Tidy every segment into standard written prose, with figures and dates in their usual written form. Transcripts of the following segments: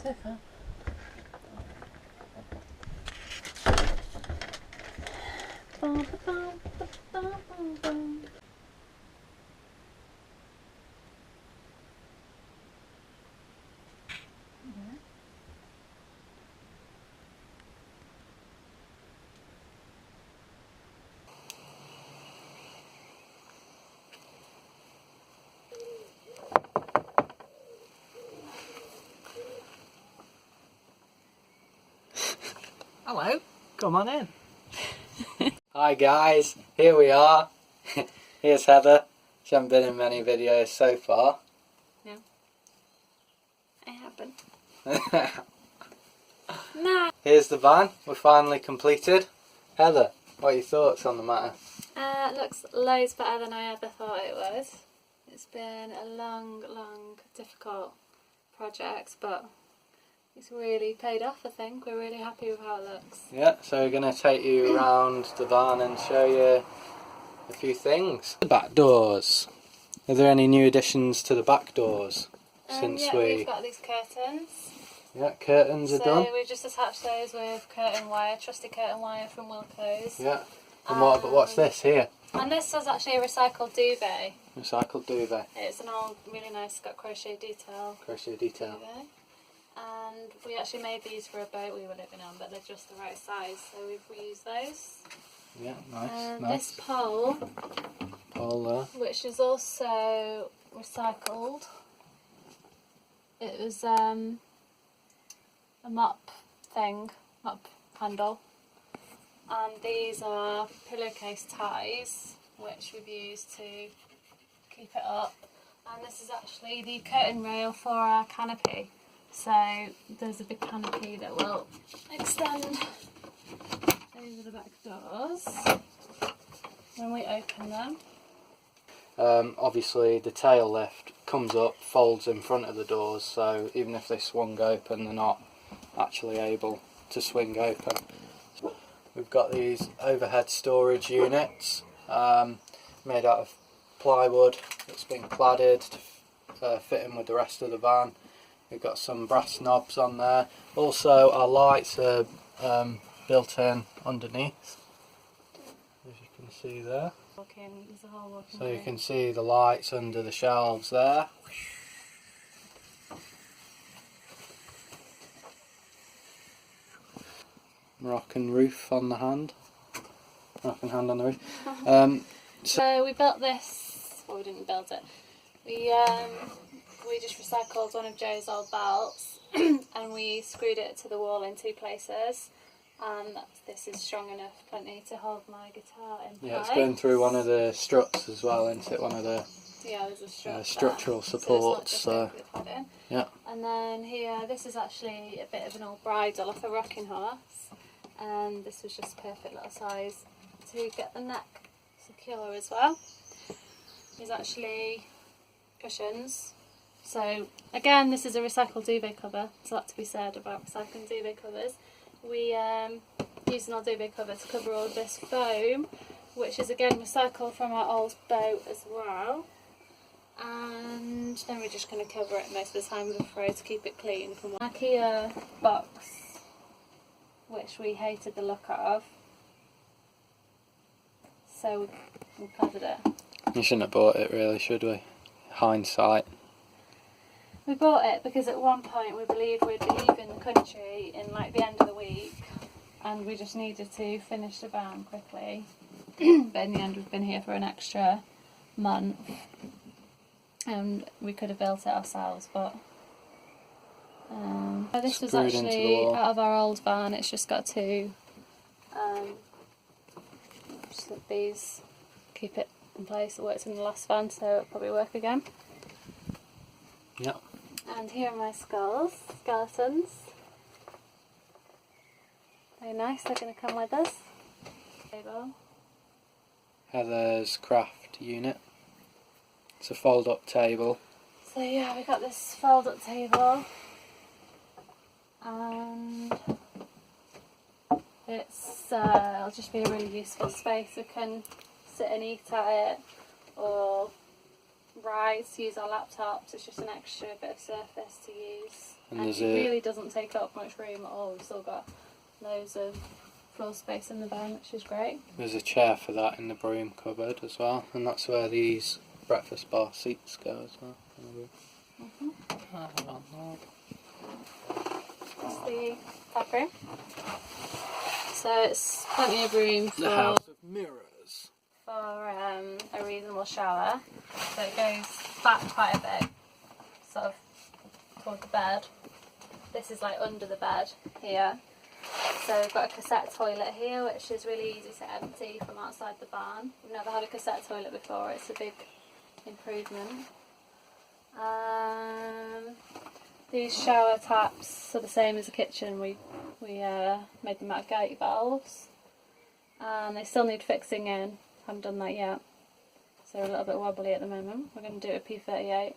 sofa. Hello, come on in. Hi guys, here we are. Here's Heather. She hasn't been in many videos so far. No, I haven't. No. Here's the van, we're finally completed. Heather, what are your thoughts on the matter? Looks loads better than I ever thought it would. It's been a long, difficult project, but it's really paid off, I think. We're really happy with how it looks. Yeah, so we're going to take you around the van and show you a few things. The back doors. Are there any new additions to the back doors since yeah, we've got these curtains. Yeah, curtains are done. So we've just attached those with curtain wire, trusty curtain wire from Wilco's. Yeah. And what's this here? And this was actually a recycled duvet. Recycled duvet. It's an old, really nice, got crochet detail. Crochet detail. Duvet. And we actually made these for a boat we were living on, but they're just the right size, so we've reused those. Yeah, nice. This pole, there. which is also recycled. It was a mop handle. And these are pillowcase ties, which we've used to keep it up. And this is actually the curtain rail for our canopy. So there's a big canopy that will extend. Those are the back doors when we open them. Obviously the tail lift comes up, folds in front of the doors, so even if they swung open, they're not actually able to swing open. We've got these overhead storage units made out of plywood that's been cladded to fit in with the rest of the van. We've got some brass knobs on there. Also our lights are built in underneath, as you can see there. So you can see the lights under the shelves there. Moroccan roof on the hand. Moroccan hand on the roof. So we built this. Well, we didn't build it. We just recycled one of Joe's old belts and we screwed it to the wall in 2 places. And this is strong enough, plenty to hold my guitar in place. Yeah, it's going through one of the struts as well, isn't it? One of the there's a strut structural supports. So yeah. And then here, this is actually a bit of an old bridle off a rocking horse. And this was just perfect little size to get the neck secure as well. There's actually cushions. So again, this is a recycled duvet cover. There's a lot to be said about recycling duvet covers. We used an old duvet cover to cover all this foam, which is again recycled from our old boat as well. And then we're just going to cover it most of the time with a throw to keep it clean from an IKEA box, which we hated the look of. So we covered it. You shouldn't have bought it really, should we? Hindsight. We bought it because at one point we believed we'd be leaving the country in like the end of the week, and we just needed to finish the van quickly. But in the end we've been here for an extra month, and we could have built it ourselves, but this was actually out of our old van. It's just got 2 slip these, keep it in place. It worked in the last van, so it'll probably work again. Yep. And here are my skeletons. Very nice, they're going to come with us. Table. Heather's craft unit. It's a fold up table. So yeah, we got this fold up table. And it'll just be a really useful space. We can sit and eat at it, or rise to use our laptops. It's just an extra bit of surface to use. And it really doesn't take up much room at all. We've still got loads of floor space in the van, which is great. There's a chair for that in the broom cupboard as well, and that's where these breakfast bar seats go as well. That's the back room. So it's plenty of room for the house of mirrors. For a reasonable shower. So it goes back quite a bit, sort of toward the bed. This is like under the bed here. So we've got a cassette toilet here, which is really easy to empty from outside the barn. We've never had a cassette toilet before, it's a big improvement. These shower taps are the same as the kitchen. We made them out of gate valves. And they still need fixing in. Haven't done that yet. So they're a little bit wobbly at the moment. We're going to do it with P38.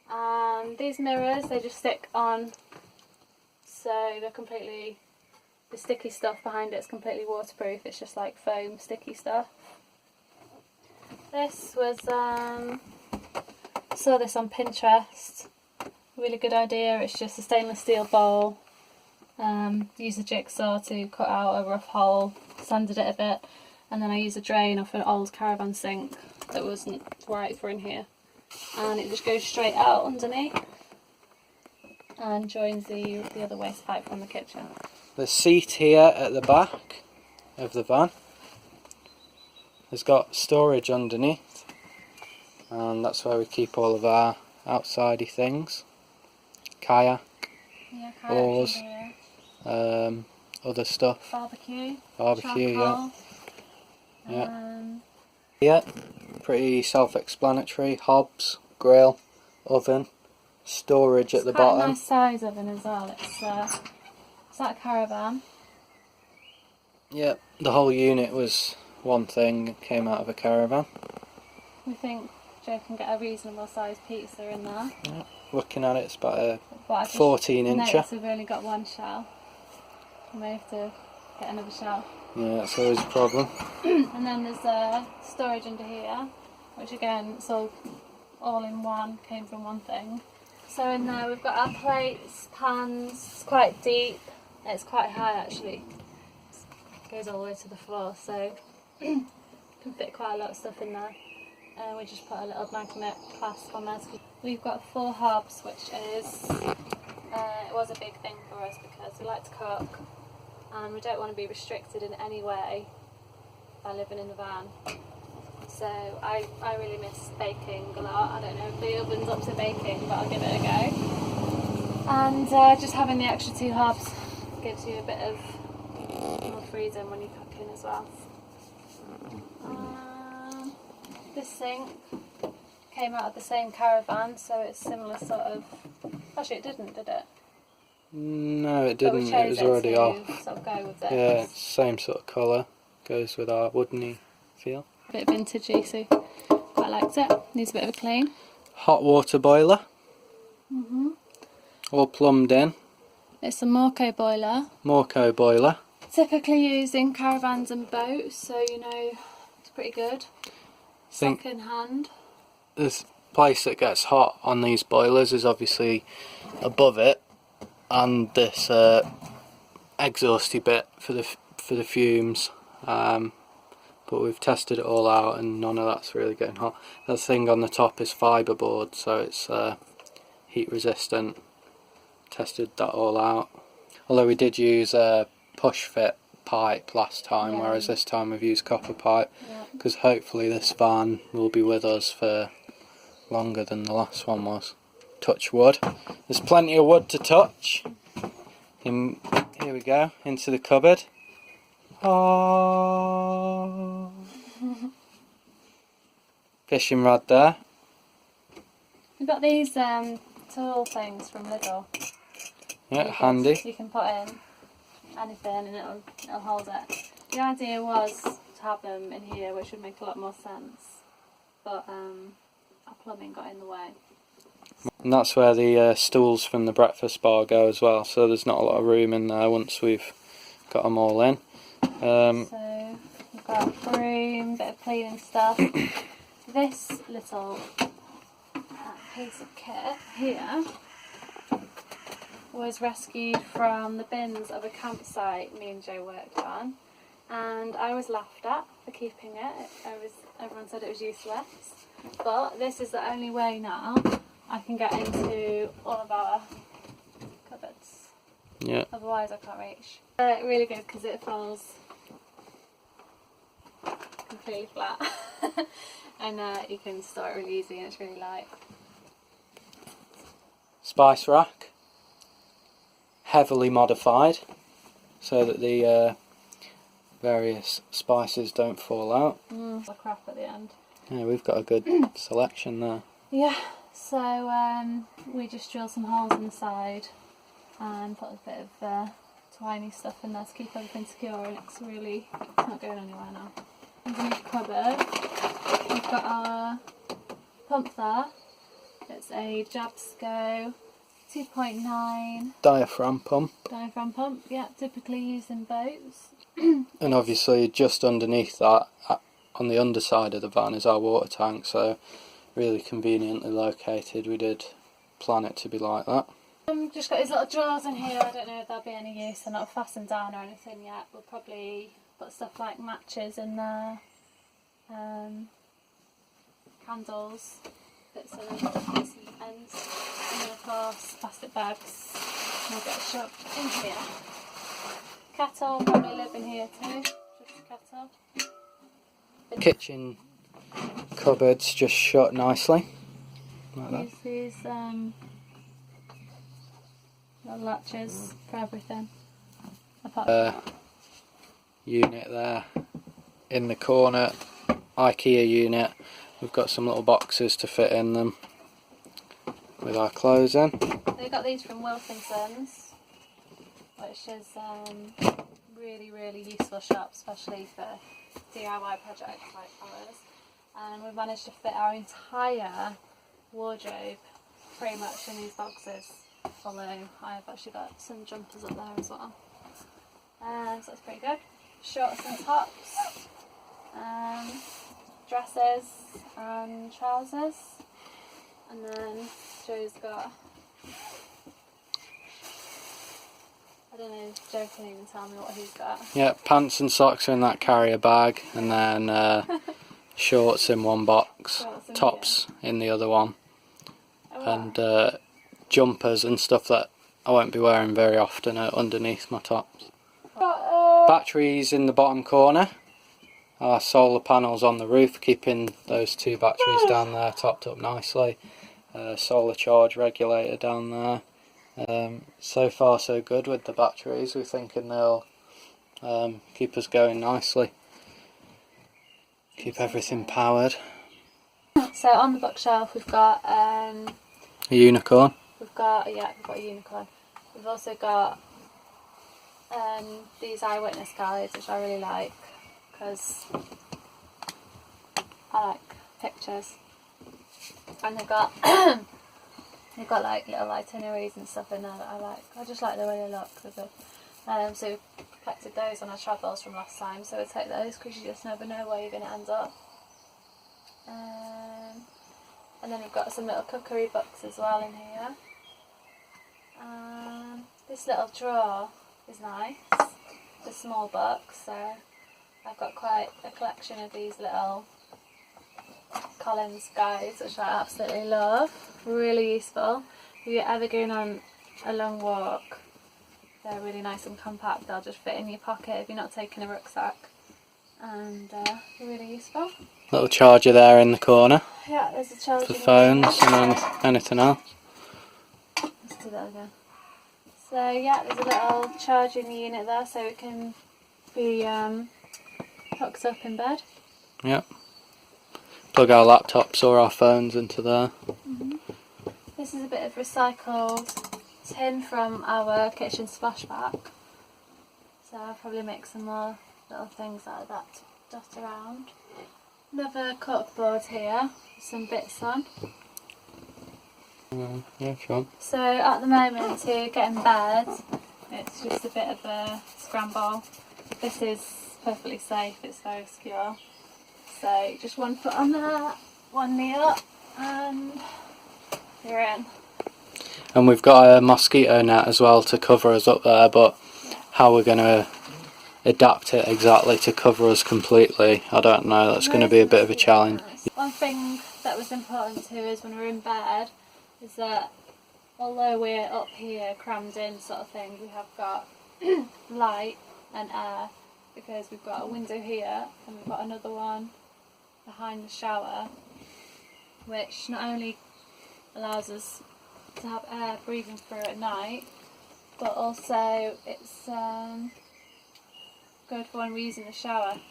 And these mirrors, they just stick on. So they're completely... The sticky stuff behind it is completely waterproof. It's just like foam sticky stuff. This was... saw this on Pinterest. Really good idea. It's just a stainless steel bowl. Use a jigsaw to cut out a rough hole. Sanded it a bit. And then I used a drain off an old caravan sink that wasn't right for in here. And it just goes straight out underneath and joins the other waste pipe from the kitchen. The seat here at the back of the van has got storage underneath, and that's where we keep all of our outsidey things. Kayak, oars, other stuff. Barbecue, charcoal, yeah, pretty self-explanatory. Hobs, grill, oven, storage at the bottom. It's quite a nice size oven as well. It's like a caravan. Yep, the whole unit was one thing that came out of a caravan. We think Joe can get a reasonable sized pizza in there. Yeah, looking at it, it's about a 14-incher. We've only got one shell. We may have to get another shell. Yeah, that's always a problem. And then there's storage under here, which again, it's all in one, came from one thing. So in there we've got our plates, pans. It's quite deep. It's quite high actually. It goes all the way to the floor, so can fit quite a lot of stuff in there. We just put a little magnet clasp on there. We've got 4 hobs, which is it was a big thing for us because we like to cook and we don't want to be restricted in any way by living in the van. So I really miss baking a lot. I don't know if the oven's up to baking, but I'll give it a go. And just having the extra 2 hobs gives you a bit of more freedom when you're cooking as well. This sink came out of the same caravan, so it's similar sort of... Actually, it didn't, did it? No, it didn't. It was already off. Sort of go with this. Yeah, it's the same sort of colour. Goes with our woodeny feel. A bit vintagey, so quite liked it. Needs a bit of a clean. Hot water boiler. All plumbed in. It's a Morco boiler. Morco boiler. Typically used in caravans and boats, so you know it's pretty good. Second hand. This place that gets hot on these boilers is obviously above it, and this exhausty bit for the fumes. But we've tested it all out, and none of that's really getting hot. The thing on the top is fibreboard, so it's heat resistant. Tested that all out. Although we did use a push fit pipe last time, whereas this time we've used copper pipe, because hopefully this van will be with us for longer than the last one was. Touch wood. There's plenty of wood to touch. Here we go, into the cupboard. Oh. Fishing rod there. We've got these tool things from Lidl. Yeah, handy. You can put in anything and it'll hold it. The idea was to have them in here, which would make a lot more sense, but our plumbing got in the way. And that's where the stools from the breakfast bar go as well, so there's not a lot of room in there once we've got them all in. So we've got a broom, bit of cleaning stuff. This little piece of kit here was rescued from the bins of a campsite me and Joe worked on, and I was laughed at for keeping it. Everyone said it was useless, but this is the only way now I can get into all of our cupboards. Yeah. Otherwise I can't reach. Really good because it falls completely flat and you can store it really easy and it's really light. Spice rack, heavily modified so that the various spices don't fall out. The crap at the end. Yeah, we've got a good selection there. Yeah, so we just drill some holes in the side and put a bit of twiny stuff in there to keep everything secure, and it's not going anywhere now. Underneath the cupboard we've got our pump there. It's a Jabsco 2.9 Diaphragm pump. diaphragm pump, yeah, typically used in boats. And obviously just underneath that, on the underside of the van, is our water tank, so really conveniently located. We did plan it to be like that. Just got these little drawers in here. I don't know if they'll be any use. They're not fastened down or anything yet. We'll probably put stuff like matches in there, candles, bits of ends, and then of course plastic bags will get shoved in here. Kettle probably live in here too, just a kettle. Kitchen cupboards just shut nicely, like that. These little latches for everything. Unit there in the corner, IKEA unit. We've got some little boxes to fit in them with our clothes in. They got these from Wilkinson's, which is really useful shop, especially for DIY projects like ours. And we've managed to fit our entire wardrobe pretty much in these boxes, although I've actually got some jumpers up there as well. So that's pretty good. Shorts and tops, dresses and trousers, and then Joe's got, I don't know, Joe can even tell me what he's got. Yeah, pants and socks are in that carrier bag, and then shorts in one box, tops in the other one, and jumpers and stuff that I won't be wearing very often are underneath my tops. Batteries in the bottom corner. Our solar panels on the roof, keeping those two batteries down there topped up nicely. Solar charge regulator down there. So far so good with the batteries. We're thinking they'll keep us going nicely. Keep everything powered. So on the bookshelf we've got A unicorn. we've got a unicorn. We've also got these eyewitness guides, which I really like because I like pictures, and they've got like little itineraries and stuff in there that I like. I just like the way they look. They're good. So we collected those on our travels from last time, so we'll take those because you just never know where you're going to end up. And then we've got some little cookery books as well in here. This little drawer is nice. It's a small book, so I've got quite a collection of these little Collins guides, which I absolutely love. Really useful. If you're ever going on a long walk, they're really nice and compact. They'll just fit in your pocket if you're not taking a rucksack, and they're really useful. Little charger there in the corner. Yeah, there's a charger for phones and anything else. Let's do that again. So yeah, there's a little charging unit there, so it can be hooked up in bed. Yep. Plug our laptops or our phones into there. This is a bit of recycled tin from our kitchen splashback, so I'll probably make some more little things out of that to dot around. Another cut board here with some bits on. Yeah, sure. So at the moment to get in bed, it's just a bit of a scramble. This is perfectly safe, it's very secure. So just one foot on there, one knee up, and you're in. And we've got a mosquito net as well to cover us up there, but how we're going to adapt it exactly to cover us completely, I don't know. That's going to be a bit of a challenge. One thing that was important too is when we're in bed is that although we're up here crammed in sort of thing, we have got light and air, because we've got a window here and we've got another one behind the shower, which not only allows us to have air breathing through at night, but also it's good for when we're using the shower.